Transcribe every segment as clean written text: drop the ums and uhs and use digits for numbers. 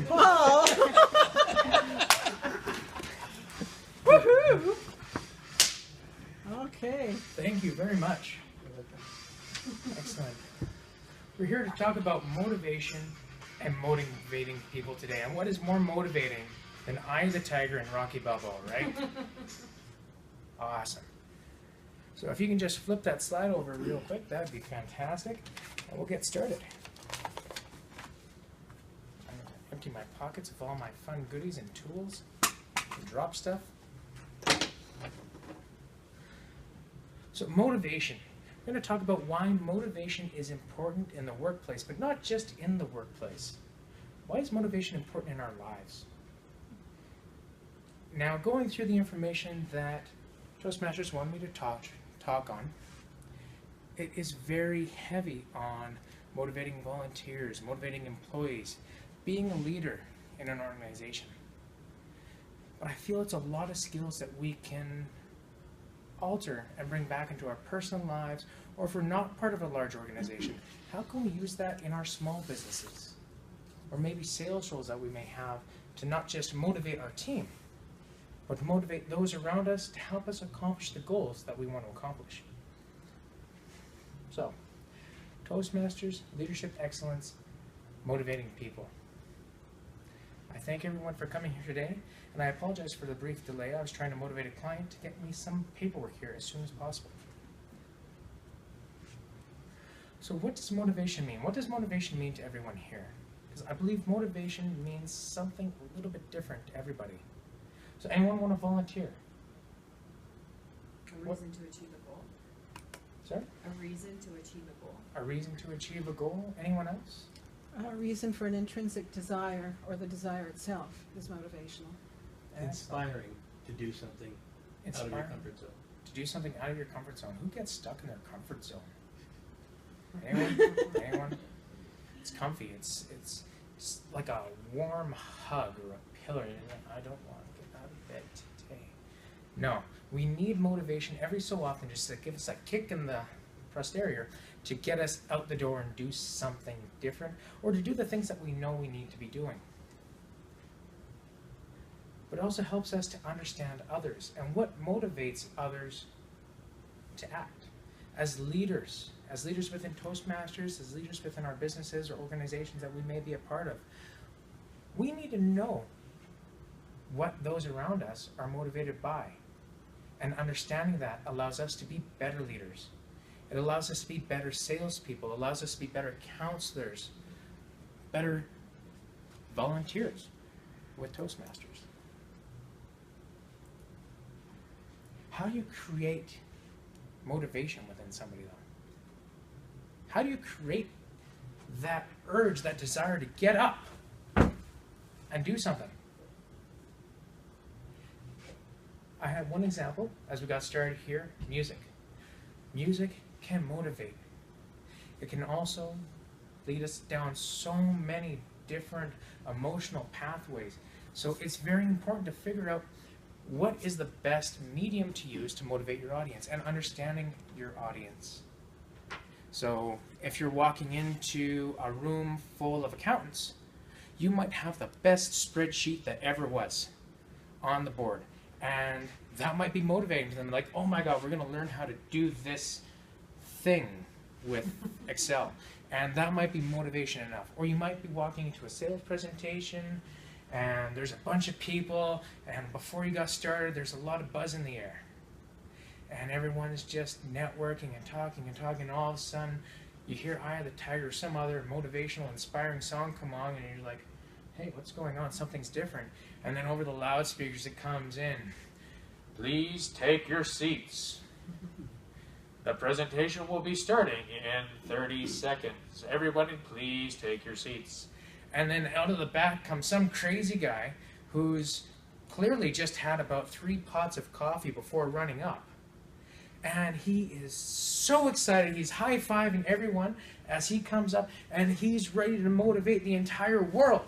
Whoa! Woohoo! Okay. Thank you very much. Excellent. We're here to talk about motivation and motivating people today. And what is more motivating than Eye of the Tiger and Rocky Balboa, right? Awesome. So if you can just flip that slide over real quick, that'd be fantastic. And we'll get started. I'm going to empty my pockets of all my fun goodies and tools and drop stuff. So motivation. We're going to talk about why motivation is important in the workplace, but not just in the workplace. Why is motivation important in our lives? Now, going through the information that Toastmasters wanted me to talk on, it is very heavy on motivating volunteers, motivating employees, being a leader in an organization. But I feel it's a lot of skills that we can alter and bring back into our personal lives, or if we're not part of a large organization, how can we use that in our small businesses? Or maybe sales roles that we may have to not just motivate our team, but to motivate those around us to help us accomplish the goals that we want to accomplish. So, Toastmasters, leadership excellence, motivating people. I thank everyone for coming here today, and I apologize for the brief delay. I was trying to motivate a client to get me some paperwork here as soon as possible. So what does motivation mean? What does motivation mean to everyone here? Because I believe motivation means something a little bit different to everybody. So anyone want to volunteer? A reason to achieve a goal. Sorry? A reason to achieve a goal. A reason to achieve a goal? Anyone else? A reason for an intrinsic desire, or the desire itself, is motivational. Inspiring to do something out of your comfort zone. To do something out of your comfort zone. Who gets stuck in their comfort zone? Anyone? Anyone? It's comfy. It's like a warm hug or a pillar. I don't want to get out of bed today. No, we need motivation every so often just to give us a kick in the posterior to get us out the door and do something different, or to do the things that we know we need to be doing. But it also helps us to understand others and what motivates others to act. As leaders within Toastmasters, as leaders within our businesses or organizations that we may be a part of, we need to know what those around us are motivated by. And understanding that allows us to be better leaders. It allows us to be better salespeople, it allows us to be better counselors, better volunteers with Toastmasters. How do you create motivation within somebody, though? How do you create that urge, that desire to get up and do something? I have one example as we got started here: music. Music can motivate. It can also lead us down so many different emotional pathways. So it's very important to figure out what is the best medium to use to motivate your audience, and understanding your audience. So if you're walking into a room full of accountants, you might have the best spreadsheet that ever was on the board. And that might be motivating to them, like, oh my God, we're going to learn how to do this thing with Excel. And that might be motivation enough. Or you might be walking into a sales presentation and there's a bunch of people, and before you got started, there's a lot of buzz in the air. And everyone is just networking and talking, and all of a sudden you hear Eye of the Tiger or some other motivational, inspiring song come on, and you're like, hey, what's going on? Something's different. And then over the loudspeakers it comes in, please take your seats. The presentation will be starting in 30 seconds. Everybody, please take your seats. And then out of the back comes some crazy guy who's clearly just had about 3 pots of coffee before running up. And he is so excited. He's high-fiving everyone as he comes up, and he's ready to motivate the entire world.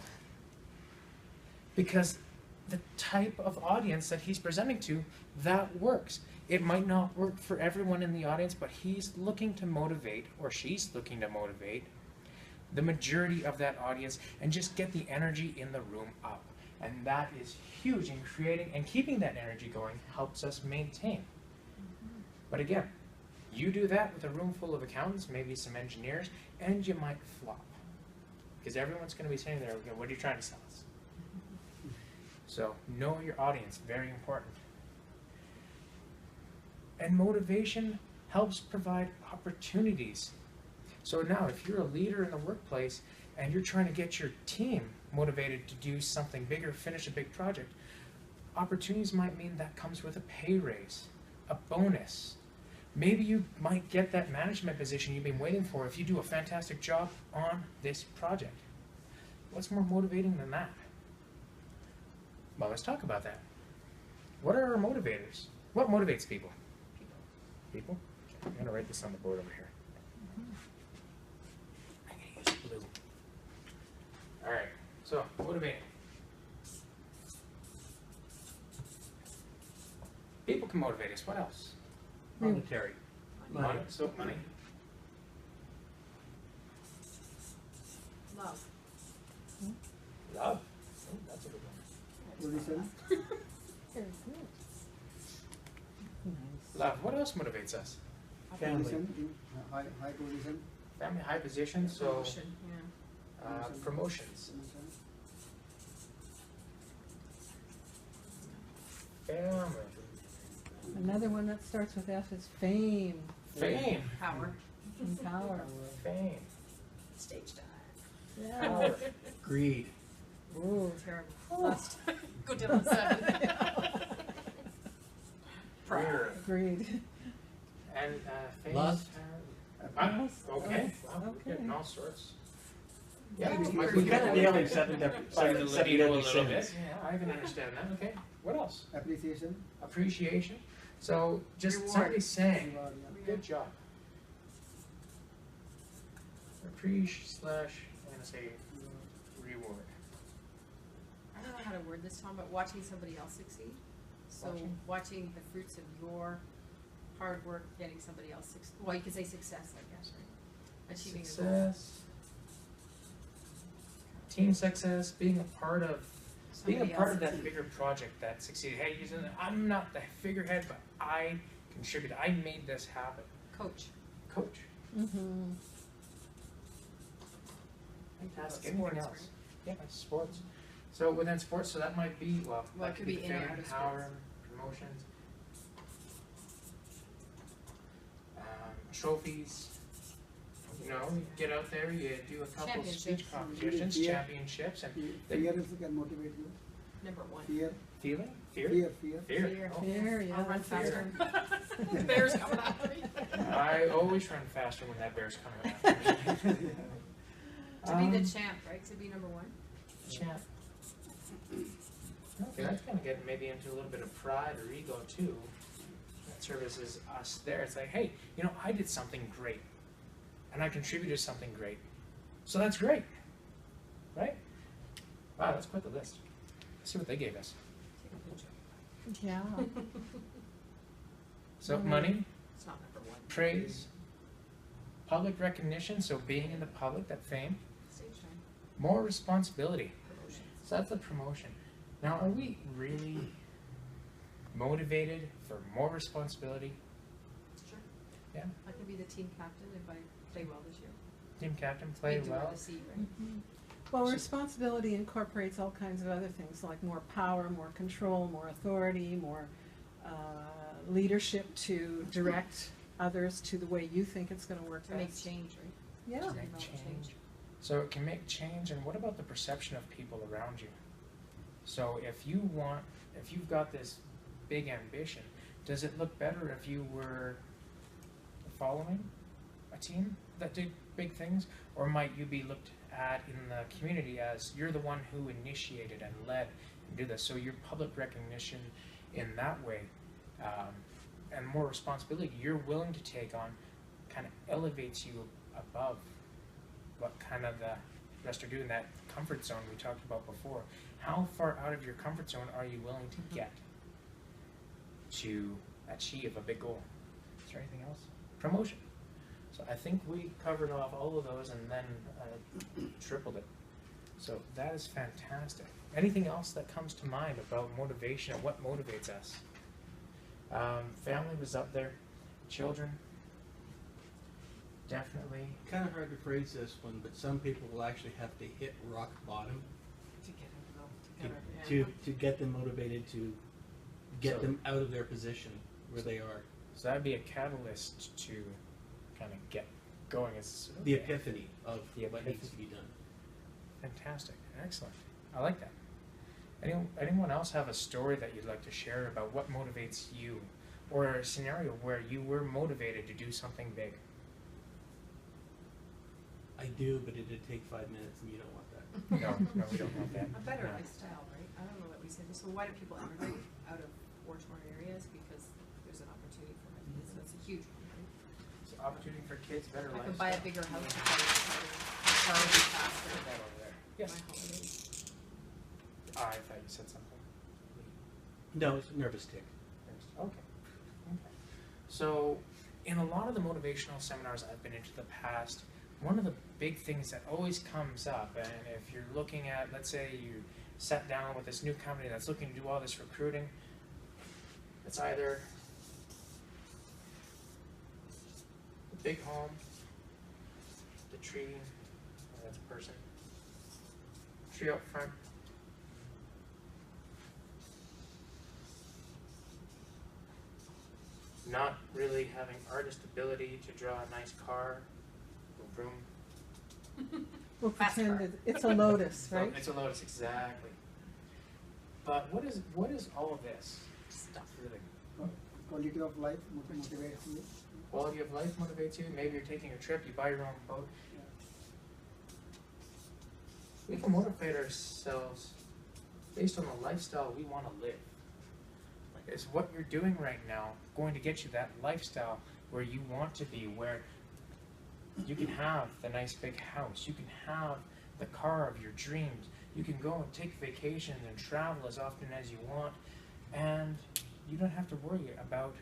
Because the type of audience that he's presenting to, that works. It might not work for everyone in the audience, but he's looking to motivate, or she's looking to motivate, the majority of that audience and just get the energy in the room up. And that is huge in creating and keeping that energy going helps us maintain. But again, you do that with a room full of accountants, maybe some engineers, and you might flop. Because everyone's going to be saying there, okay, what are you trying to sell us? So know your audience, very important. And motivation helps provide opportunities. So now if you're a leader in the workplace and you're trying to get your team motivated to do something bigger, finish a big project, opportunities might mean that comes with a pay raise, a bonus. Maybe you might get that management position you've been waiting for if you do a fantastic job on this project. What's more motivating than that? Well, let's talk about that. What are our motivators? What motivates people? People? Okay, I'm going to write this on the board over here. I'm going to use blue. All right, so motivating. People can motivate us. What else? Monetary. Money. So money. Love. Love. Oh, that's a good one. Position. Very good. Nice. Love. What else motivates us? Family. Position in high position. Family, high position, so Promotion, yeah. promotions. Position. Family. Another one that starts with F is fame Fame. Power. and power. Fame. Stage time. Yeah. Power. Greed. Ooh. Terrible. Oh. Last. Go down to 7. Prayer. Agreed. And fame. Lust. Okay. Wow, we're Okay. getting all sorts. Yeah, Yeah, we we can can nail it seven a deadly little sins. bit. Yeah, I can understand that. Okay. What else? Appreciation. Appreciation. So just Reward. somebody saying, Reward, good job. Appreciate / I'm gonna say reward. I don't know how to word this, Tom, but watching somebody else succeed. So watching the fruits of your hard work, getting somebody else succeed. Well, you could say success, I guess, right? Achieving a goal. Success. Team success, being a part of Somebody that else. bigger project that succeeded. Hey, I'm not the figurehead, but I contributed. I made this happen. Coach. Coach. Mm-hmm. Fantastic. Sports, Anything else? right? Yeah, sports. So within sports, so that might be Well, that it could be in or fame, out of power, promotions, trophies. You know, you get out there, you do a couple of speech Championships. competitions, Yeah. championships, and Fear also can motivate you. Number 1. Fear. feeling, fear. Fear. Fear. Oh. Fear, yeah. I'll run that's faster. it. The bear's coming after me. I always run faster when that bear's coming after me. To be the champ, right? To be number 1. Champ. Okay, that's gonna get maybe into a little bit of pride or ego too. That services us there. It's like, hey, you know, I did something great, and I contributed something great, so that's great, right? Wow, let's put the list. Let's see what they gave us. Take a picture. Yeah. So Mhm. money, It's not number 1. praise, public recognition. So being in the public, that fame, Stage time. more responsibility. Promotions. So that's the promotion. Now, are we really motivated for more responsibility? Sure. Yeah. I could be the team captain if I play well this year. Team captain, play We do well. the seat, right? Mhm. Well, So- responsibility incorporates all kinds of other things, like more power, more control, more authority, more leadership to direct others to the way you think it's gonna work To make best. change, right? Yeah. To make Develop change. So it can make change, and what about the perception of people around you? So if you've got this big ambition, does it look better if you were following a team that did big things, or might you be looked at in the community as you're the one who initiated and led and did this? So your public recognition in that way, and more responsibility you're willing to take on, kind of elevates you above what kind of the rest are doing, that comfort zone we talked about before. How far out of your comfort zone are you willing to get to achieve a big goal? Is there anything else? Promotion. So I think we covered off all of those and then tripled it. So that is fantastic. Anything else that comes to mind about motivation and what motivates us? Family was up there. Children, definitely. Kind of hard to phrase this one, but some people will actually have to hit rock bottom To get them together, to get them motivated to get So- them out of their position where they are. So that would be a catalyst to kind of get going. It's The epiphany of The what needs to epiphany. be done. Fantastic. Excellent. I like that. Anyone else have a story that you'd like to share about what motivates you, or a scenario where you were motivated to do something big? I do, but it did take 5 minutes, and you don't want that. No, we don't want that. A better No. lifestyle, right? I don't know that we said this. So why do people emigrate out of war-torn areas? Because there's an opportunity for them. So it's a huge one, right? So opportunity for kids, better I lifestyle. could buy a bigger house if I was car would be faster. That over there. Yes. My holidays. I thought you said something. No, it's a nervous tick. Okay. So, in a lot of the motivational seminars I've been into the past, one of the big things that always comes up, and if you're looking at, let's say you sat down with this new company that's looking to do all this recruiting, it's either the big home, the tree, that's a person, tree up front, not really having artist ability to draw a nice car, a room. We'll Fast pretend car. that it's a lotus, So right? it's a lotus, exactly. But what is all of this? Stuff. Really? Quality of life motivates you. Quality of life motivates you. Maybe you're taking a trip, you buy your own boat. We can motivate ourselves based on the lifestyle we want to live. Is what you're doing right now going to get you that lifestyle where you want to be, where you can have the nice big house, you can have the car of your dreams, you can go and take vacations and travel as often as you want, and you don't have to worry about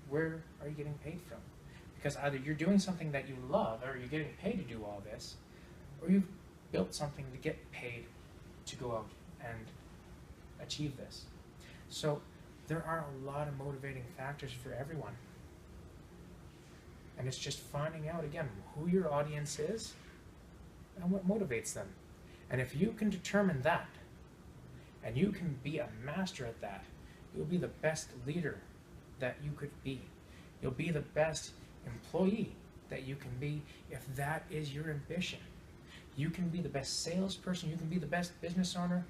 where are you getting paid from. Because either you're doing something that you love, or you're getting paid to do all this, or you've built something to get paid to go out and achieve this. So there are a lot of motivating factors for everyone. And it's just finding out, again, who your audience is and what motivates them. And if you can determine that, and you can be a master at that, you'll be the best leader that you could be. You'll be the best employee that you can be if that is your ambition. You can be the best salesperson, you can be the best business owner,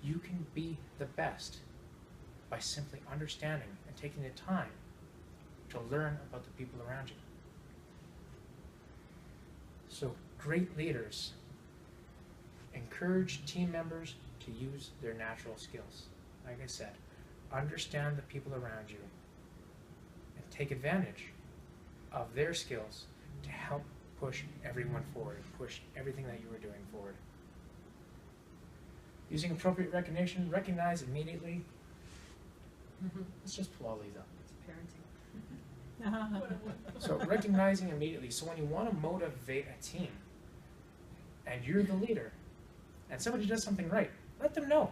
you can be the best by simply understanding and taking the time to learn about the people around you. So great leaders encourage team members to use their natural skills. Like I said, understand the people around you and take advantage of their skills to help push everyone forward, push everything that you are doing forward. Using appropriate recognition, recognize immediately. Let's just pull all these up. It's parenting. So recognizing immediately. So when you want to motivate a team and you're the leader and somebody does something right, let them know.